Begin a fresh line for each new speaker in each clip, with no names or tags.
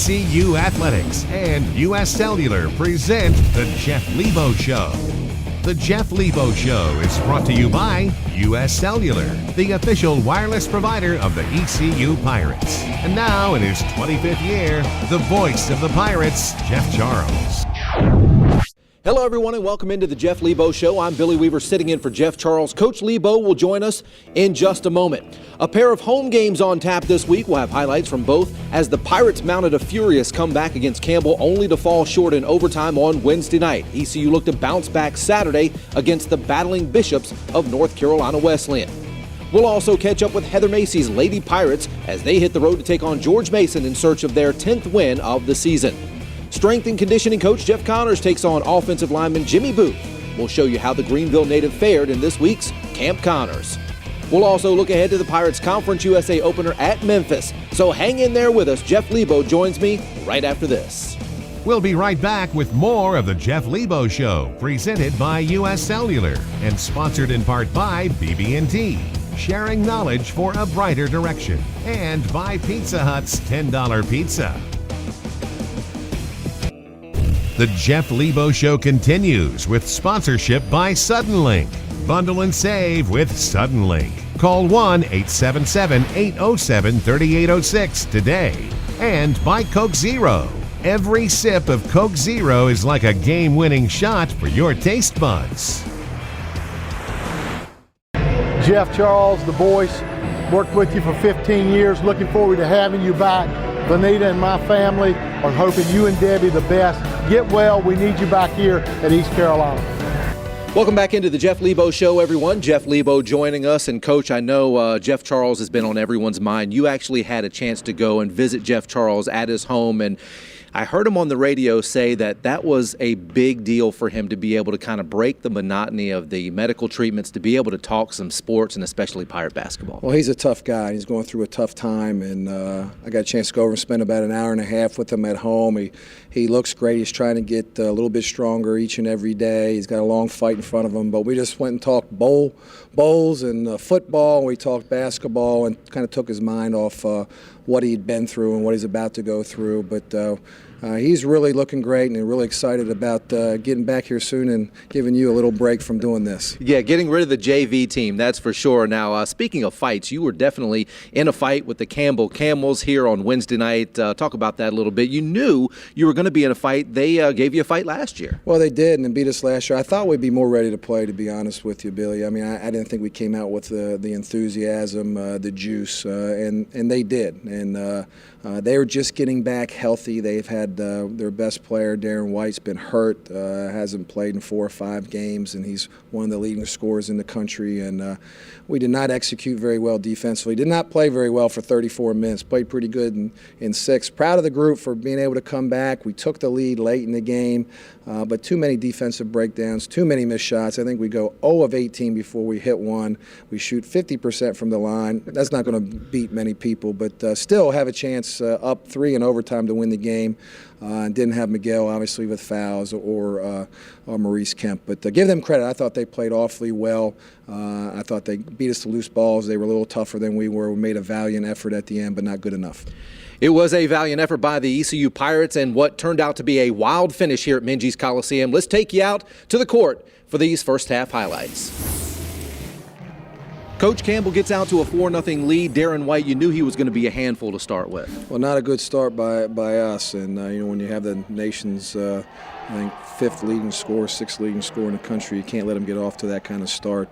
ECU Athletics and U.S. Cellular present The Jeff Lebo Show. The Jeff Lebo Show is brought to you by U.S. Cellular, the official wireless provider of the ECU Pirates. And now, in his 25th year, the voice of the Pirates, Jeff Charles.
Hello, everyone, and welcome into the Jeff Lebo Show. I'm Billy Weaver sitting in for Jeff Charles. Coach Lebo will join us in just a moment. A pair of home games on tap this week. We'll have highlights from both as the Pirates mounted a furious comeback against Campbell, only to fall short in overtime on Wednesday night. ECU looked to bounce back Saturday against the battling Bishops of North Carolina Wesleyan. We'll also catch up with Heather Macy's Lady Pirates as they hit the road to take on George Mason in search of their 10th win of the season. Strength and conditioning coach Jeff Connors takes on offensive lineman Jimmy Booth. We'll show you how the Greenville native fared in this week's Camp Connors. We'll also look ahead to the Pirates Conference USA opener at Memphis. So hang in there with us. Jeff Lebo joins me right after this.
We'll be right back with more of the Jeff Lebo Show, presented by U.S. Cellular and sponsored in part by BB&T, sharing knowledge for a brighter direction, and by Pizza Hut's $10 pizza. The Jeff Lebo Show continues with sponsorship by Suddenlink. Bundle and save with Suddenlink. Call 1-877-807-3806 today. And by Coke Zero. Every sip of Coke Zero is like a game-winning shot for your taste buds.
Jeff Charles, the voice, worked with you for 15 years. Looking forward to having you back. Vanita and my family are hoping you and Debbie the best. Get well. We need you back here at East Carolina.
Welcome back into the Jeff Lebo Show, everyone. Jeff Lebo joining us. And, Coach, I know Jeff Charles has been on everyone's mind. You actually had a chance to go and visit Jeff Charles at his home, and I heard him on the radio say that that was a big deal for him to be able to kind of break the monotony of the medical treatments, to be able to talk some sports and especially Pirate basketball.
Well, he's a tough guy. He's going through a tough time, and I got a chance to go over and spend about an hour and a half with him at home. He looks great. He's trying to get a little bit stronger each and every day. He's got a long fight in front of him, but we just went and talked bowls and football, and we talked basketball and kind of took his mind off what he'd been through and what he's about to go through. But he's really looking great and really excited about getting back here soon and giving you a little break from doing this.
Yeah, getting rid of the JV team, that's for sure. Now, speaking of fights, you were definitely in a fight with the Campbell Camels here on Wednesday night. Talk about that a little bit. You knew you were going to be in a fight. They gave you a fight last year.
Well, they did, and they beat us last year. I thought we'd be more ready to play, to be honest with you, Billy. I mean, I didn't think we came out with the enthusiasm, the juice, and they did. And they were just getting back healthy. They've had their best player, Darren White's been hurt, hasn't played in 4 or 5 games, and he's one of the leading scorers in the country. And we did not execute very well defensively. Did not play very well for 34 minutes. Played pretty good in 6. Proud of the group for being able to come back. We took the lead late in the game, but too many defensive breakdowns, too many missed shots. I think we go 0 of 18 before we hit one. We shoot 50% from the line. That's not going to beat many people, but still have a chance up 3 in overtime to win the game. And didn't have Miguel, obviously, with fouls or Maurice Kemp. But give them credit. I thought they played awfully well. I thought they beat us to loose balls. They were a little tougher than we were. We made a valiant effort at the end, but not good enough.
It was a valiant effort by the ECU Pirates and what turned out to be a wild finish here at Minges Coliseum. Let's take you out to the court for these first half highlights. Coach Campbell gets out to a 4-0 lead. Darren White, you knew he was going to be a handful to start with.
Well, not a good start by us. And, when you have the nation's, I think, 5th leading scorer, 6th leading scorer in the country, you can't let them get off to that kind of start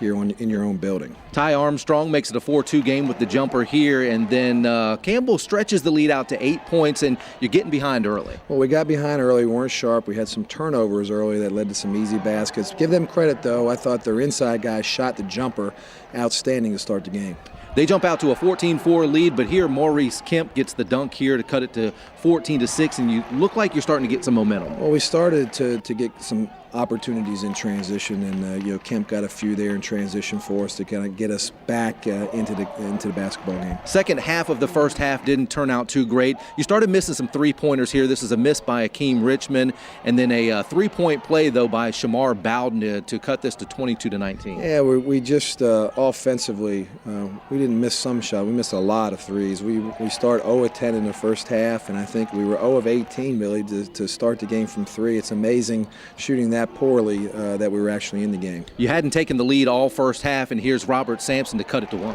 here in your own building. Ty
Armstrong makes it a 4-2 game with the jumper here, and then Campbell stretches the lead out to 8 points, and you're getting behind early.
Well, we got behind early. We weren't sharp. We had some turnovers early that led to some easy baskets. Give them credit, though. I thought their inside guys shot the jumper outstanding to start the game.
They jump out to a 14-4 lead, but here Maurice Kemp gets the dunk here to cut it to 14-6, and you look like you're starting to get some momentum.
Well, we started to get some opportunities in transition, and Kemp got a few there in transition for us to kind of get us back into the basketball game.
Second half of the first half didn't turn out too great. You started missing some three-pointers here. This is a miss by Akeem Richmond, and then a three-point play, though, by Shamar Bowden to cut this to 22-19.
Yeah, we just offensively, we didn't miss some shot. We missed a lot of threes. We start 0 of 10 in the first half, and I think we were 0 of 18, really, to start the game from three. It's amazing shooting that poorly that we were actually in the game.
You hadn't taken the lead all first half, and here's Robert Sampson to cut it to 1.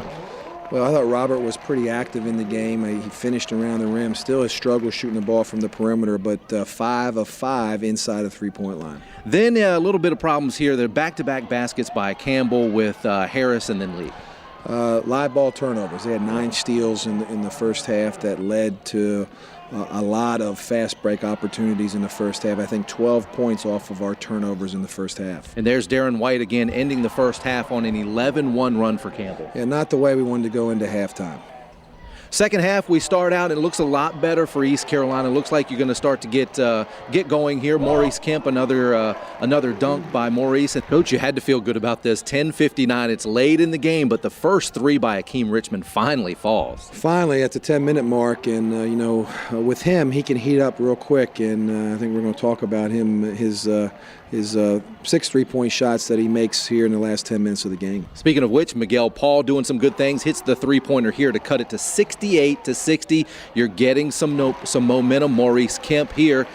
Well, I thought Robert was pretty active in the game. He finished around the rim. Still has struggled shooting the ball from the perimeter, but 5 of 5 inside the three-point line.
Then a little bit of problems here. They're back-to-back baskets by Campbell with Harris and then Lee.
Live ball turnovers. They had 9 steals in the first half that led to a lot of fast break opportunities in the first half. I think 12 points off of our turnovers in the first half.
And there's Darren White again ending the first half on an 11-1 run for Campbell.
Yeah, not the way we wanted to go into halftime.
Second half, we start out, and it looks a lot better for East Carolina. It looks like you're going to start to get going here. Maurice Kemp, another dunk by Maurice. And Coach, you had to feel good about this. 10:59, it's late in the game, but the first three by Akeem Richmond finally falls.
Finally, at the 10-minute mark, and with him, he can heat up real quick, and I think we're going to talk about him, his 6 three-point shots that he makes here in the last 10 minutes of the game.
Speaking of which, Miguel Paul doing some good things, hits the three-pointer here to cut it to 68-60. You're getting some momentum. Maurice Kemp here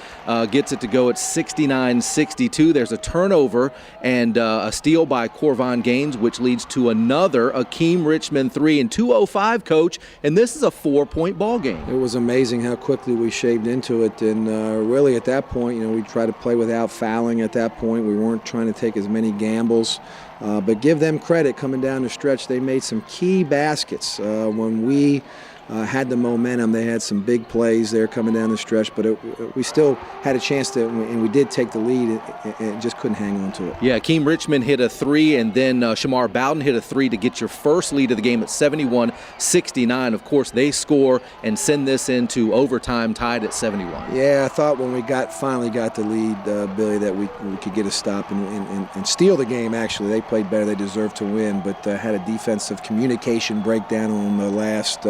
gets it to go at 69-62. There's a turnover and a steal by Corvon Gaines, which leads to another Akeem Richmond 3 in 2:05, Coach, and this is a 4-point ball game.
It was amazing how quickly we shaved into it, and really at that point, we tried to play without fouling at that point. We weren't trying to take as many gambles, but give them credit coming down the stretch. They made some key baskets when we had the momentum. They had some big plays there coming down the stretch, but we still had a chance to, and we did take the lead and just couldn't hang on to it.
Yeah, Akeem Richmond hit a 3, and then Shamar Bowden hit a 3 to get your first lead of the game at 71-69. Of course, they score and send this into overtime tied at 71.
Yeah, I thought when we finally got the lead, Billy, that we could get a stop and steal the game, actually. They played better. They deserved to win, but had a defensive communication breakdown on the last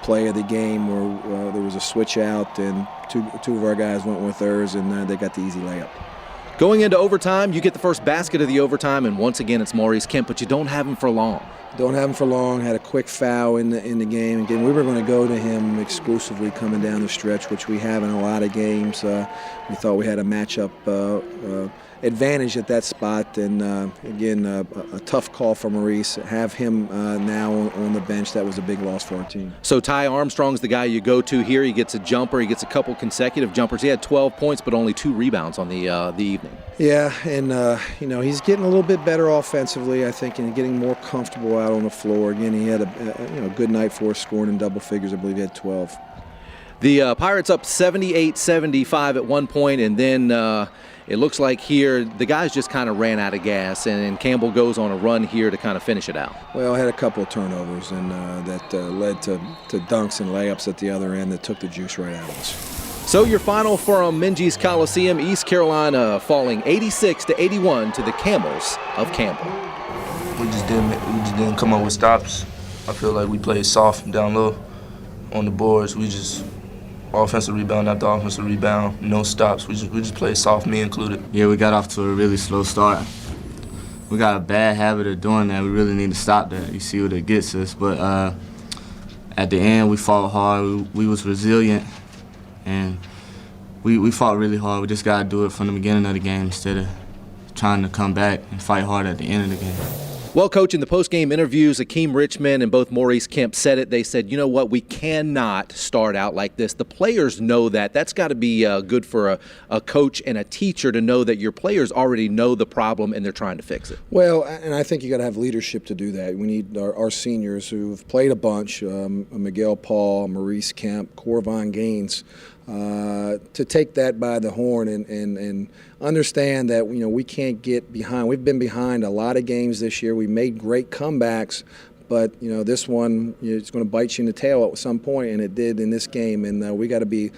play of the game where there was a switch out and two of our guys went with theirs, and they got the easy layup.
Going into overtime, you get the first basket of the overtime, and once again it's Maurice Kemp, but you don't have him for long.
Don't have him for long. Had a quick foul in the game. Again, we were going to go to him exclusively coming down the stretch, which we have in a lot of games. We thought we had a matchup advantage at that spot, and again, a tough call for Maurice. Have him now on the bench. That was a big loss for our team.
So Ty Armstrong's the guy you go to here. He gets a jumper. He gets a couple consecutive jumpers. He had 12 points, but only 2 rebounds on the evening.
Yeah, and he's getting a little bit better offensively, I think, and getting more comfortable out on the floor. Again, he had a good night for us, scoring in double figures. I believe he had 12.
The Pirates up 78-75 at one point, and then it looks like here the guys just kind of ran out of gas, and Campbell goes on a run here to kind of finish it out.
Well, I had a couple of turnovers, and that led to dunks and layups at the other end that took the juice right out of us.
So your final from Minges Coliseum, East Carolina falling 86-81 to the Camels of Campbell.
We just didn't come up with stops. I feel like we played soft down low on the boards. We just offensive rebound after offensive rebound, no stops. We just played soft, me included.
Yeah, we got off to a really slow start. We got a bad habit of doing that. We really need to stop that. You see what it gets us. But at the end, we fought hard. We was resilient, and we fought really hard. We just got to do it from the beginning of the game instead of trying to come back and fight hard at the end of the game.
Well, Coach, in the post-game interviews, Akeem Richmond and both Maurice Kemp said it. They said, you know what, we cannot start out like this. The players know that. That's got to be good for a coach and a teacher to know that your players already know the problem and they're trying to fix it.
Well, and I think you got to have leadership to do that. We need our seniors who've played a bunch, Miguel Paul, Maurice Kemp, Corvon Gaines, to take that by the horn and understand that we can't get behind. We've been behind a lot of games this year. We made great comebacks, but this one it's going to bite you in the tail at some point, and it did in this game. And we got to be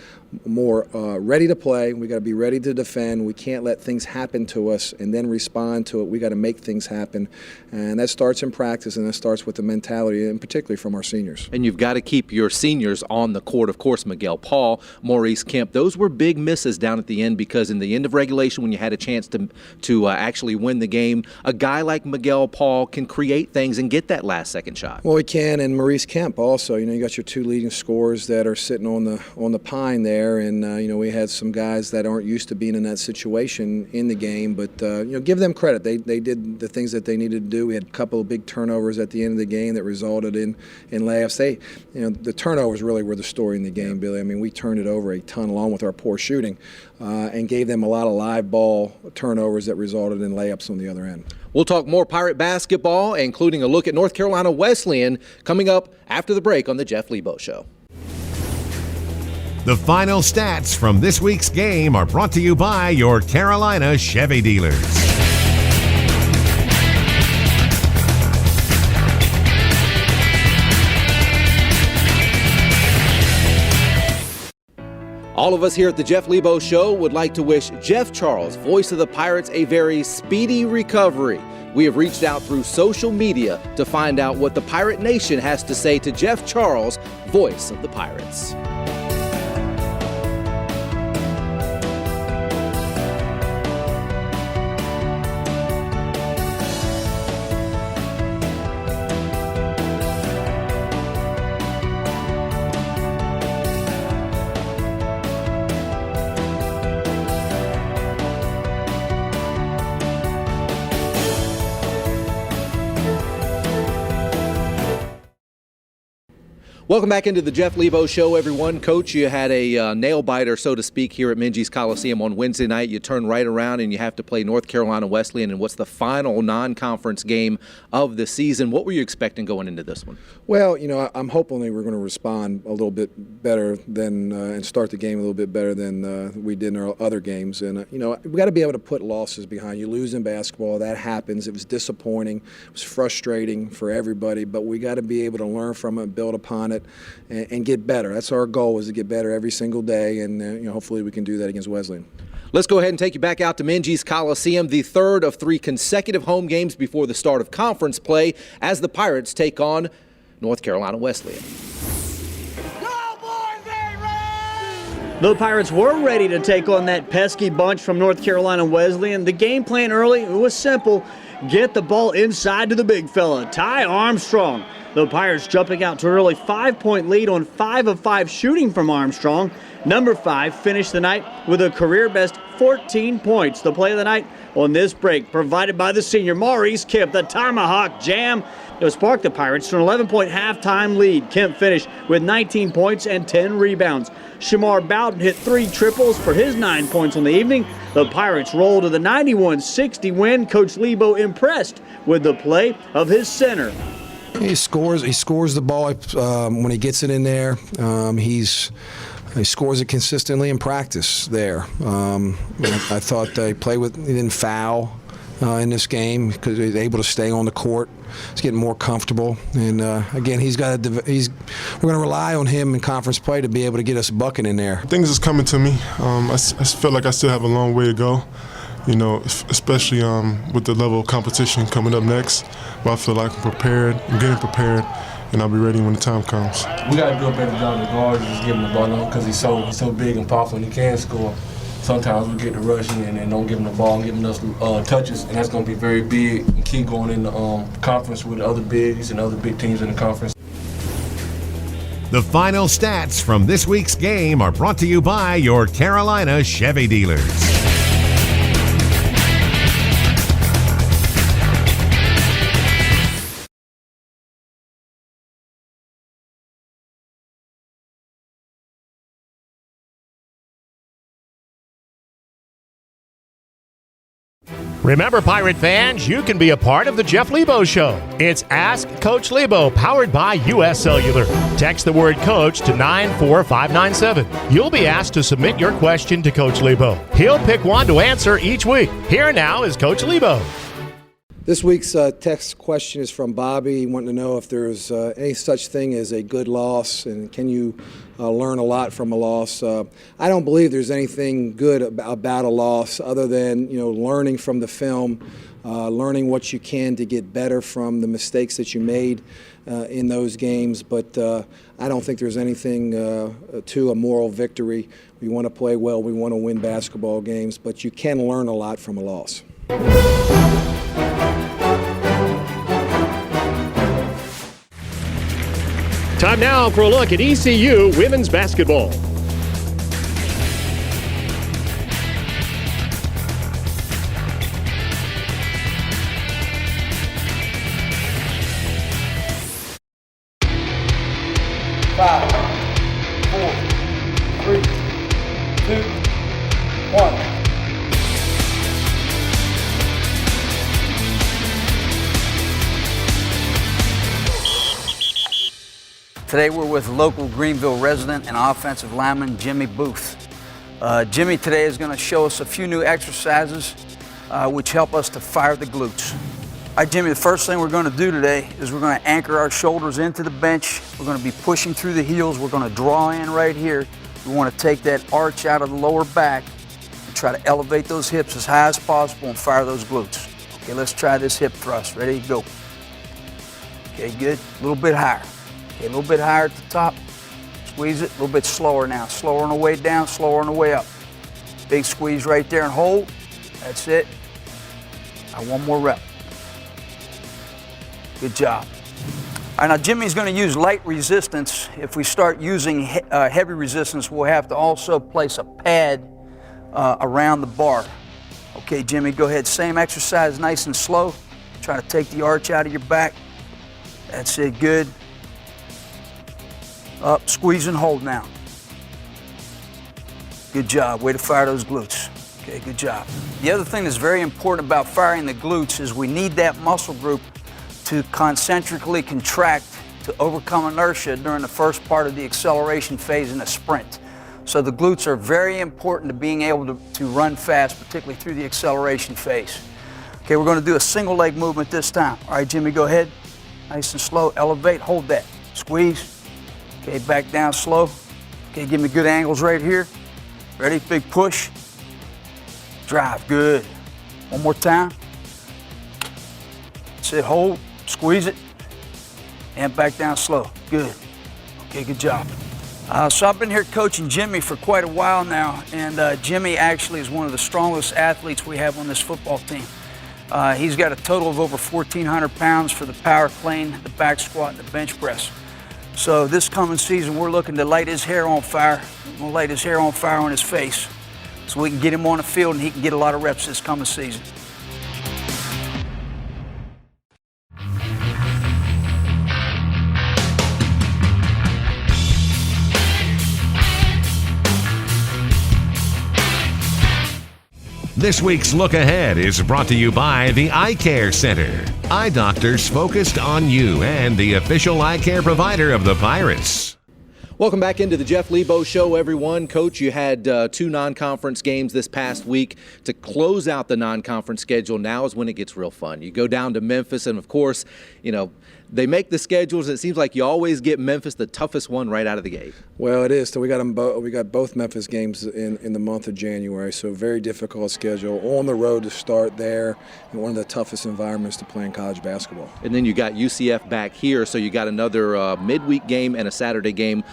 more ready to play. We got to be ready to defend. We can't let things happen to us and then respond to it. We got to make things happen, and that starts in practice, and that starts with the mentality, and particularly from our seniors.
And you've got to keep your seniors on the court. Of course, Miguel Paul, Maurice Kemp, those were big misses down at the end, because in the end of regulation, when you had a chance to actually win the game, a guy like Miguel Paul can create things and get that last second shot.
Well, he can, and Maurice Kemp also. You got your two leading scorers that are sitting on the pine there, and we had some guys that aren't used to being in that situation in the game, but give them credit. They did the things that they needed to do. We had a couple of big turnovers at the end of the game that resulted in layups. The turnovers really were the story in the game, Billy. I mean, we turned it over a ton along with our poor shooting, and gave them a lot of live ball turnovers that resulted in layups on the other end.
We'll talk more Pirate basketball, including a look at North Carolina Wesleyan, coming up after the break on the Jeff Lebo Show.
The final stats from this week's game are brought to you by your Carolina Chevy dealers.
All of us here at the Jeff Lebo Show would like to wish Jeff Charles, voice of the Pirates, a very speedy recovery. We have reached out through social media to find out what the Pirate Nation has to say to Jeff Charles, voice of the Pirates. Welcome back into the Jeff Lebo Show, everyone. Coach, you had a nail biter, so to speak, here at Minges Coliseum on Wednesday night. You turn right around and you have to play North Carolina Wesleyan in what's the final non-conference game of the season. What were you expecting going into this one?
Well, I'm hoping we're going to respond a little bit better than and start the game a little bit better than we did in our other games. And, we got to be able to put losses behind you. Lose in basketball, that happens. It was disappointing. It was frustrating for everybody, but we got to be able to learn from it, build upon it, and get better. That's our goal, is to get better every single day, and hopefully we can do that against Wesleyan.
Let's go ahead and take you back out to Minges Coliseum, the third of 3 consecutive home games before the start of conference play, as the Pirates take on North Carolina Wesleyan.
The Pirates were ready to take on that pesky bunch from North Carolina Wesleyan. The game plan early, it was simple. Get the ball inside to the big fella, Ty Armstrong. The Pirates jumping out to an early 5-point lead on 5 of 5 shooting from Armstrong. Number 5 finished the night with a career-best 14 points. The play of the night on this break provided by the senior Maurice Kemp, the Tomahawk Jam. It sparked the Pirates to an 11-point halftime lead. Kemp finished with 19 points and 10 rebounds. Shamar Bowden hit 3 triples for his 9 points on the evening. The Pirates rolled to the 91-60 win. Coach Lebo impressed with the play of his center.
He scores the ball when he gets it in there. He scores it consistently in practice there. I thought he didn't foul in this game because he was able to stay on the court. He's getting more comfortable, and again, we're going to rely on him in conference play to be able to get us bucking in there.
Things is coming to me. I feel like I still have a long way to go. Especially with the level of competition coming up next. But I feel like I'm prepared, I'm getting prepared, and I'll be ready when the time comes.
We got to do a better job of the guards, just giving the ball up because he's so big and powerful and he can score. Sometimes we get to rushing and don't give him the ball and giving us touches, and that's going to be very big and key going in the conference with other bigs and other big teams in the conference.
The final stats from this week's game are brought to you by your Carolina Chevy dealers.
Remember, Pirate fans, you can be a part of the Jeff Lebo Show. It's Ask Coach Lebo, powered by U.S. Cellular. Text the word coach to 94597. You'll be asked to submit your question to Coach Lebo. He'll pick one to answer each week. Here now is Coach Lebo.
This week's text question is from Bobby. He wanted to know if there's any such thing as a good loss, and can you learn a lot from a loss. I don't believe there's anything good about a loss other than learning from the film, learning what you can to get better from the mistakes that you made in those games. But I don't think there's anything to a moral victory. We want to play well. We want to win basketball games, but you can learn a lot from a loss.
Time now for a look at ECU women's basketball.
Five, 4, 3, 2, 1.
Today we're with local Greenville resident and offensive lineman Jimmy Booth. Jimmy today is going to show us a few new exercises which help us to fire the glutes. All right, Jimmy, the first thing we're going to do today is we're going to anchor our shoulders into the bench. We're going to be pushing through the heels. We're going to draw in right here. We want to take that arch out of the lower back and try to elevate those hips as high as possible and fire those glutes. Okay, let's try this hip thrust. Ready? Go. Okay, good. A little bit higher. Okay, a little bit higher at the top. Squeeze it. A little bit slower now. Slower on the way down, slower on the way up. Big squeeze right there and hold. That's it. Now one more rep. Good job. All right, now Jimmy's going to use light resistance. If we start using heavy resistance, we'll have to also place a pad around the bar. Okay, Jimmy, go ahead. Same exercise, nice and slow. Try to take the arch out of your back. That's it, good. Up, squeeze and hold now. Good job, way to fire those glutes. Okay, good job. The other thing that's very important about firing the glutes is we need that muscle group to concentrically contract to overcome inertia during the first part of the acceleration phase in a sprint. So the glutes are very important to being able to run fast, particularly through the acceleration phase. Okay, we're going to do a single leg movement this time. All right, Jimmy, go ahead. Nice and slow, elevate, hold that. Squeeze. Okay, back down slow. Okay, give me good angles right here. Ready, big push. Drive, good. One more time. That's it, hold, squeeze it, and back down slow, good. Okay, good job. So I've been here coaching Jimmy for quite a while now, and Jimmy actually is one of the strongest athletes we have on this football team. He's got a total of over 1,400 pounds for the power clean, the back squat, and the bench press. So this coming season, we're looking to light his hair on fire. We'll light his hair on fire on his face so we can get him on the field and he can get a lot of reps this coming season.
This week's Look Ahead is brought to you by the Eye Care Center. Eye doctors focused on you and the official eye care provider of the Pirates.
Welcome back into the Jeff Lebo Show, everyone. Coach, you had 2 non-conference games this past week. To close out the non-conference schedule, now is when it gets real fun. You go down to Memphis, and of course, they make the schedules. It seems like you always get Memphis, the toughest one, right out of the gate.
Well, it is. So we got both Memphis games in the month of January. So very difficult schedule. On the road to start there, and one of the toughest environments to play in college basketball.
And then you got UCF back here, so you got another midweek game and a Saturday game.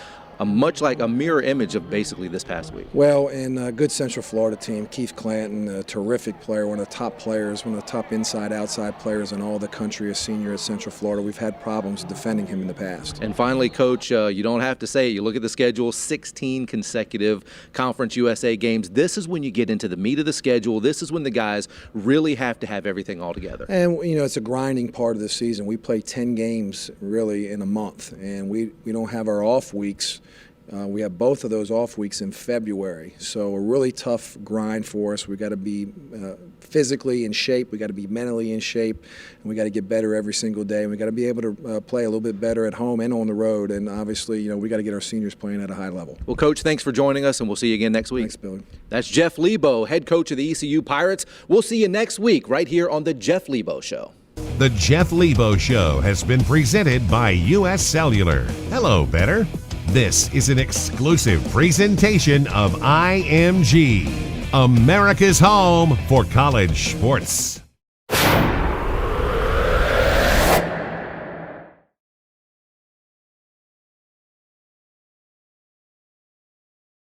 Much like a mirror image of basically this past week.
Well, and a good Central Florida team, Keith Clanton, a terrific player, one of the top players, one of the top inside-outside players in all the country, a senior at Central Florida. We've had problems defending him in the past.
And finally, Coach, you don't have to say it. You look at the schedule, 16 consecutive Conference USA games. This is when you get into the meat of the schedule. This is when the guys really have to have everything all together.
And, it's a grinding part of the season. We play 10 games, really, in a month, and we don't have our off weeks. We have both of those off weeks in February, so a really tough grind for us. We've got to be physically in shape, we got to be mentally in shape, and we got to get better every single day. And we got to be able to play a little bit better at home and on the road. And obviously, we got to get our seniors playing at a high level.
Well, Coach, thanks for joining us, and we'll see you again next week.
Thanks, Billy.
That's Jeff Lebo, head coach of the ECU Pirates. We'll see you next week right here on the Jeff Lebo Show.
The Jeff Lebo Show has been presented by U.S. Cellular. Hello, Better. This is an exclusive presentation of IMG, America's home for college sports.